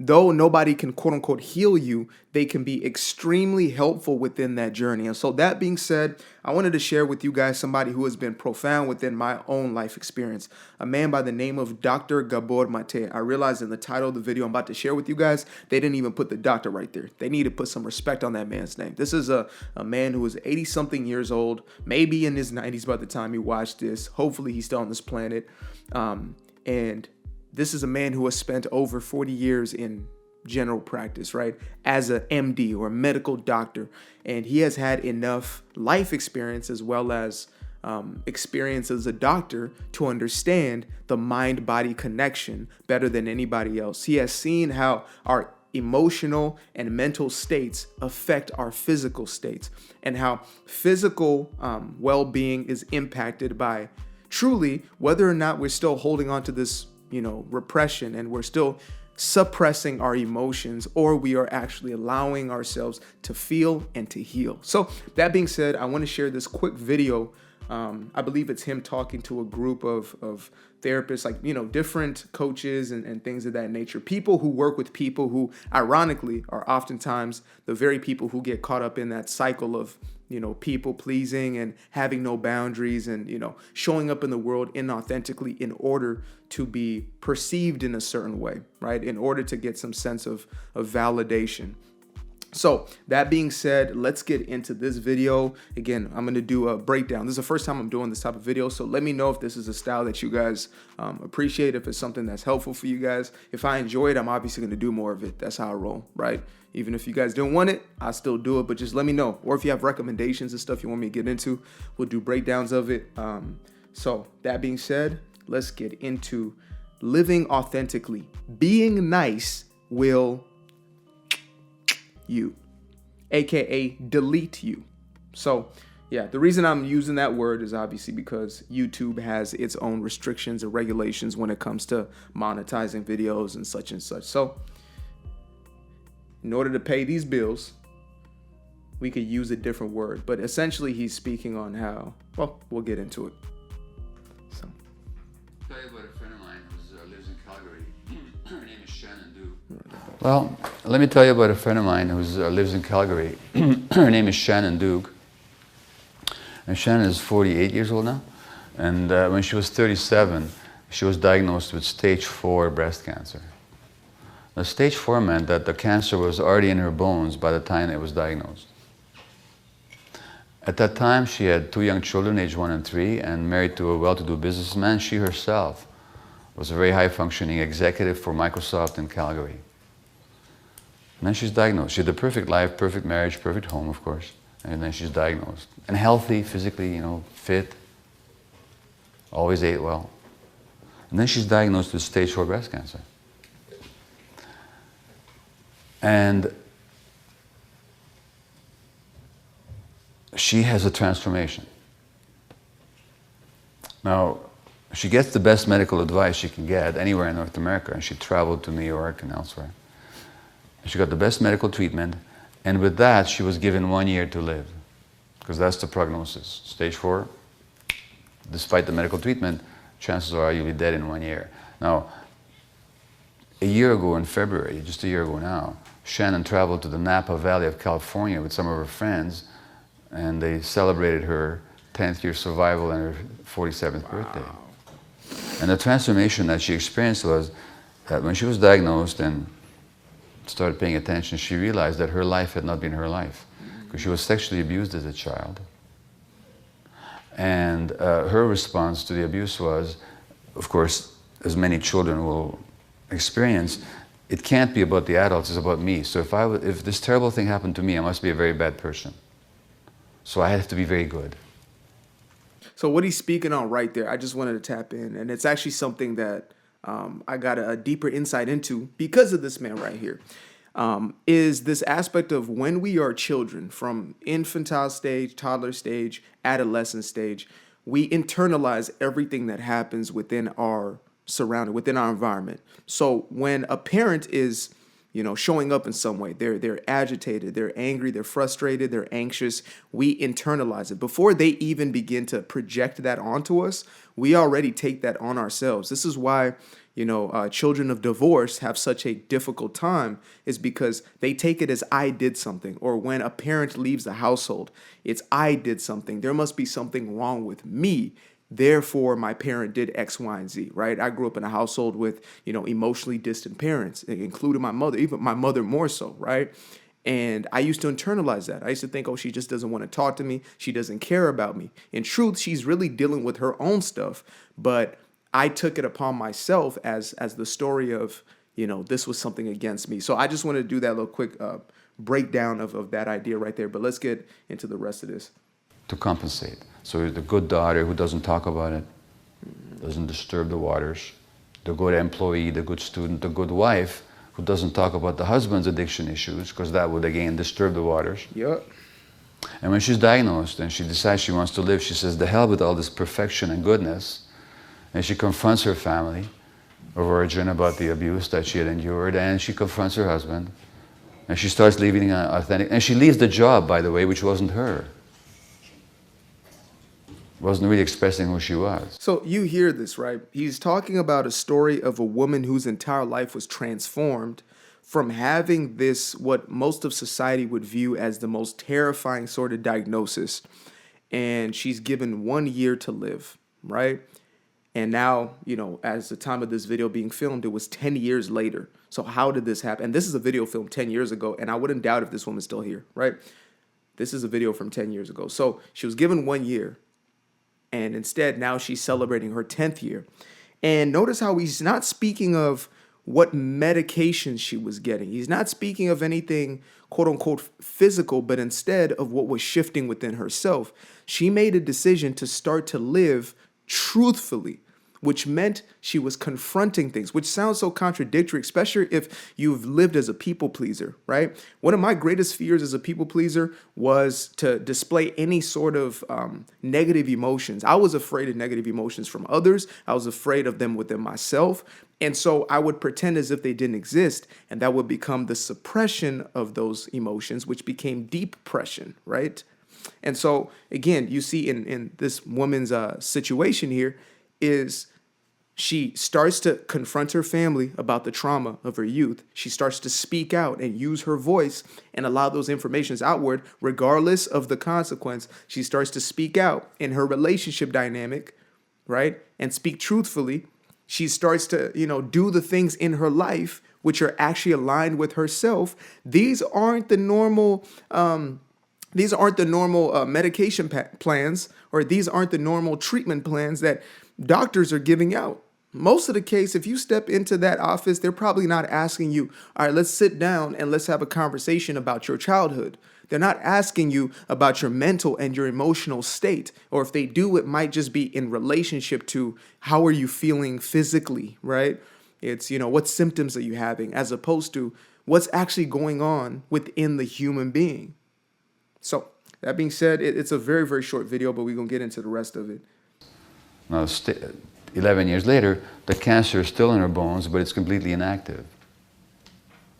though nobody can quote unquote heal you, they can be extremely helpful within that journey. And so, that being said, I wanted to share with you guys somebody who has been profound within my own life experience, a man by the name of Dr. Gabor Mate. I realized in the title of the video I'm about to share with you guys, they didn't even put the doctor right there. They need to put some respect on that man's name. This is a man who is 80 something years old, maybe in his 90s by the time you watch this. Hopefully, he's still on this planet. And this is a man who has spent over 40 years in general practice, right? As a MD or a medical doctor. And he has had enough life experience as well as experience as a doctor to understand the mind-body connection better than anybody else. He has seen how our emotional and mental states affect our physical states, and how physical well-being is impacted by truly whether or not we're still holding on to this repression and we're still suppressing our emotions, or we are actually allowing ourselves to feel and to heal. So that being said, I want to share this quick video. I believe it's him talking to a group of therapists, like, different coaches and things of that nature. People who work with people who, ironically, are oftentimes the very people who get caught up in that cycle of, people pleasing and having no boundaries and, showing up in the world inauthentically in order to be perceived in a certain way, right? In order to get some sense of validation. So that being said, let's get into this video. Again, I'm going to do a breakdown. This is the first time I'm doing this type of video. So let me know if this is a style that you guys appreciate, if it's something that's helpful for you guys. If I enjoy it, I'm obviously going to do more of it. That's how I roll, right? Even if you guys don't want it, I still do it, but just let me know. Or if you have recommendations and stuff you want me to get into, we'll do breakdowns of it. So that being said, let's get into living authentically. Being nice will you, aka delete you. So yeah, the reason I'm using that word is obviously because YouTube has its own restrictions and regulations when it comes to monetizing videos and such and such. So in order to pay these bills, we could use a different word, but essentially he's speaking on how, well, we'll get into it. So I'll tell you about a friend of mine who lives in Calgary. Her name is Shannon Duke. Well, let me tell you about a friend of mine who lives in Calgary. Her name is Shannon Duke. And Shannon is 48 years old now. And when she was 37, she was diagnosed with stage 4 breast cancer. Now, stage 4 meant that the cancer was already in her bones by the time it was diagnosed. At that time, she had 2 young children, aged 1 and 3, and married to a well-to-do businessman. She herself was a very high-functioning executive for Microsoft in Calgary. And then she's diagnosed. She had the perfect life, perfect marriage, perfect home, of course. And then she's diagnosed. And healthy, physically, fit, always ate well. And then she's diagnosed with stage 4 breast cancer. And she has a transformation. Now, she gets the best medical advice she can get anywhere in North America, and she traveled to New York and elsewhere. She got the best medical treatment, and with that, she was given 1 year to live, because that's the prognosis. Stage 4, despite the medical treatment, chances are you'll be dead in 1 year. Now, a year ago in February, just a year ago now, Shannon traveled to the Napa Valley of California with some of her friends, and they celebrated her 10th year survival and her 47th birthday. And the transformation that she experienced was that when she was diagnosed and started paying attention, she realized that her life had not been her life, because she was sexually abused as a child. And her response to the abuse was, of course, as many children will experience, it can't be about the adults, it's about me. So if this terrible thing happened to me, I must be a very bad person. So I have to be very good. So what he's speaking on right there, I just wanted to tap in, and it's actually something that I got a deeper insight into because of this man right here, is this aspect of when we are children, from infantile stage, toddler stage, adolescent stage, we internalize everything that happens within our surrounding, within our environment. So when a parent is showing up in some way. They're agitated, they're angry, they're frustrated, they're anxious. We internalize it. Before they even begin to project that onto us, we already take that on ourselves. This is why, children of divorce have such a difficult time, is because they take it as I did something. Or when a parent leaves the household, it's I did something. There must be something wrong with me. Therefore, my parent did X, Y, and Z, right? I grew up in a household with, emotionally distant parents, including my mother, even my mother more so, right? And I used to internalize that. I used to think, oh, she just doesn't want to talk to me. She doesn't care about me. In truth, she's really dealing with her own stuff. But I took it upon myself as the story of, this was something against me. So I just wanted to do that little quick breakdown of that idea right there. But let's get into the rest of this. To compensate. So the good daughter who doesn't talk about it, doesn't disturb the waters. The good employee, the good student, the good wife who doesn't talk about the husband's addiction issues, because that would again disturb the waters. Yep. And when she's diagnosed and she decides she wants to live, she says, the hell with all this perfection and goodness. And she confronts her family, her virgin, about the abuse that she had endured, and she confronts her husband. And she starts living authentic. And she leaves the job, by the way, which wasn't her. Wasn't really expressing who she was. So you hear this, right? He's talking about a story of a woman whose entire life was transformed from having this, what most of society would view as the most terrifying sort of diagnosis. And she's given 1 year to live, right? And now, as the time of this video being filmed, it was 10 years later. So how did this happen? And this is a video filmed 10 years ago, and I wouldn't doubt if this woman's still here, right? This is a video from 10 years ago. So she was given 1 year. And instead, now she's celebrating her 10th year. And notice how he's not speaking of what medications she was getting. He's not speaking of anything, quote unquote, physical, but instead of what was shifting within herself. She made a decision to start to live truthfully, which meant she was confronting things, which sounds so contradictory, especially if you've lived as a people pleaser, right? One of my greatest fears as a people pleaser was to display any sort of negative emotions. I was afraid of negative emotions from others. I was afraid of them within myself. And so I would pretend as if they didn't exist, and that would become the suppression of those emotions, which became depression, right? And so, again, you see in this woman's situation here is she starts to confront her family about the trauma of her youth. She starts to speak out and use her voice and allow those informations outward, regardless of the consequence. She starts to speak out in her relationship dynamic, right? And speak truthfully. She starts to, do the things in her life which are actually aligned with herself. These aren't the normal medication plans, or these aren't the normal treatment plans that doctors are giving out. Most of the case, if you step into that office, they're probably not asking you, all right, let's sit down and let's have a conversation about your childhood. They're not asking you about your mental and your emotional state. Or if they do, it might just be in relationship to how are you feeling physically, right? It's, what symptoms are you having, as opposed to what's actually going on within the human being. So that being said, it's a very, very short video, but we're going to get into the rest of it. Now, 11 years later, the cancer is still in her bones, but it's completely inactive.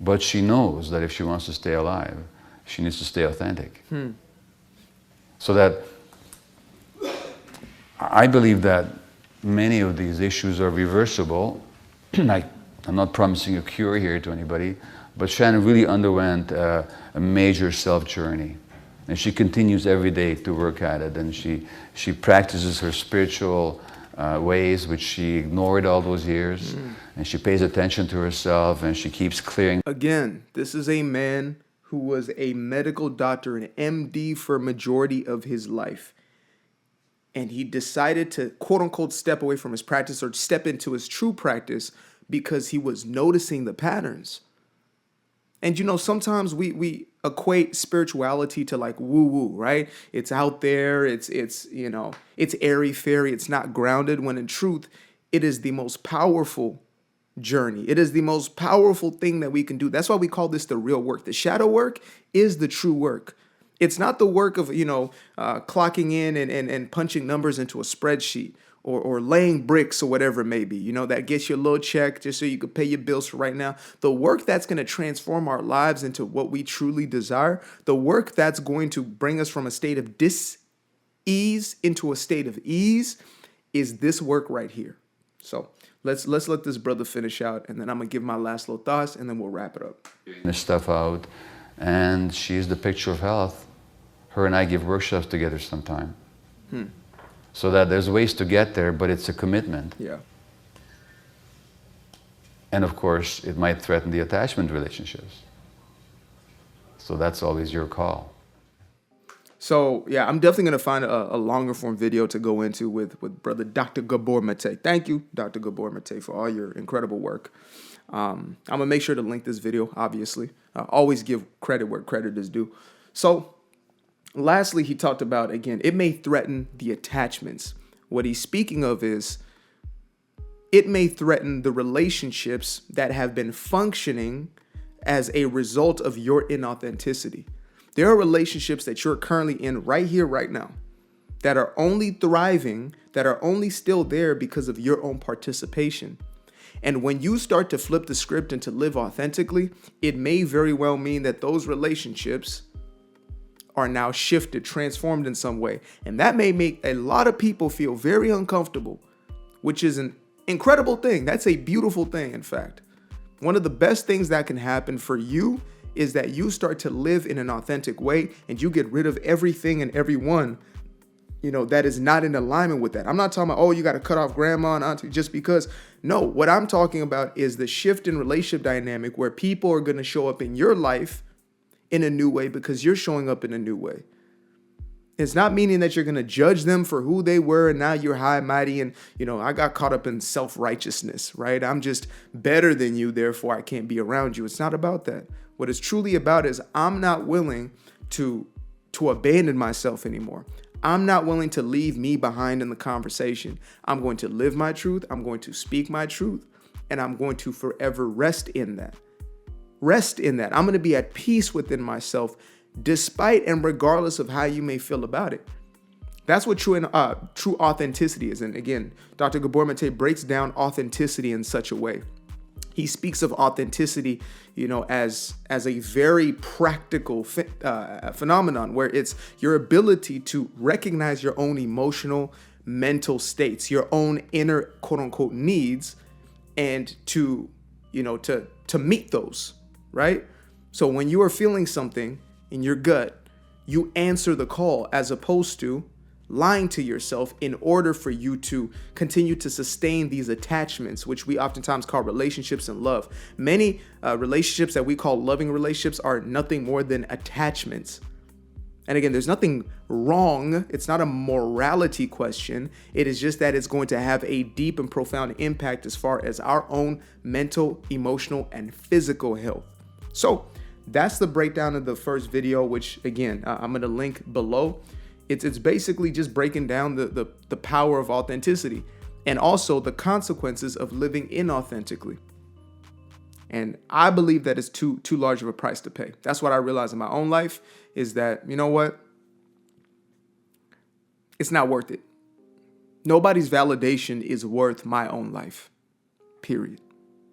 But she knows that if she wants to stay alive, she needs to stay authentic. So that I believe that many of these issues are reversible. I'm not promising a cure here to anybody, but Shannon really underwent a major self-journey. And she continues every day to work at it, and she practices her spiritual ways, which she ignored all those years, and she pays attention to herself, and she keeps clearing. Again, this is a man who was a medical doctor, an MD for a majority of his life. And he decided to, quote unquote, step away from his practice or step into his true practice because he was noticing the patterns. And, sometimes we equate spirituality to like woo-woo, right? It's out there, it's airy-fairy, it's not grounded, when in truth, it is the most powerful journey. It is the most powerful thing that we can do. That's why we call this the real work. The shadow work is the true work. It's not the work of, clocking in and punching numbers into a spreadsheet, or laying bricks or whatever it may be, you know, that gets you a little check just so you could pay your bills for right now. The work that's going to transform our lives into what we truly desire, the work that's going to bring us from a state of dis-ease into a state of ease is this work right here. So let's let this brother finish out, and then I'm going to give my last little thoughts, and then we'll wrap it up. This stuff out, and she's the picture of health. Her and I give workshops together sometime. So that there's ways to get there, but it's a commitment. Yeah. And of course, it might threaten the attachment relationships. So that's always your call. So yeah, I'm definitely gonna find a longer form video to go into with brother Dr. Gabor Mate. Thank you, Dr. Gabor Mate, for all your incredible work. I'm gonna make sure to link this video, obviously. Always give credit where credit is due. So lastly, he talked about, again, it may threaten the attachments. What he's speaking of is it may threaten the relationships that have been functioning as a result of your inauthenticity. There are relationships that you're currently in right here, right now, that are only thriving, that are only still there because of your own participation. And when you start to flip the script and to live authentically, it may very well mean that those relationships are now shifted, transformed in some way. And that may make a lot of people feel very uncomfortable, which is an incredible thing. That's a beautiful thing, in fact. One of the best things that can happen for you is that you start to live in an authentic way and you get rid of everything and everyone, you know, that is not in alignment with that. I'm not talking about, oh, you got to cut off grandma and auntie just because. No, what I'm talking about is the shift in relationship dynamic where people are going to show up in your life in a new way because you're showing up in a new way. It's not meaning that you're going to judge them for who they were and now you're high and mighty and, you know, I got caught up in self-righteousness, right? I'm just better than you, therefore I can't be around you. It's not about that. What it's truly about is I'm not willing to abandon myself anymore. I'm not willing to leave me behind in the conversation. I'm going to live my truth. I'm going to speak my truth, and I'm going to forever rest in that. Rest in that. I'm going to be at peace within myself, despite and regardless of how you may feel about it. That's what true authenticity is. And again, Dr. Gabor Mate breaks down authenticity in such a way. He speaks of authenticity, you know, as a very practical phenomenon where it's your ability to recognize your own emotional, mental states, your own inner quote unquote needs, and to meet those, right? So when you are feeling something in your gut, you answer the call as opposed to lying to yourself in order for you to continue to sustain these attachments, which we oftentimes call relationships and love. Many relationships that we call loving relationships are nothing more than attachments. And again, there's nothing wrong. It's not a morality question. It is just that it's going to have a deep and profound impact as far as our own mental, emotional, and physical health. So that's the breakdown of the first video, which again, I'm going to link below. It's basically just breaking down the power of authenticity and also the consequences of living inauthentically. And I believe that is too large of a price to pay. That's what I realized in my own life is that, you know what? It's not worth it. Nobody's validation is worth my own life. Period.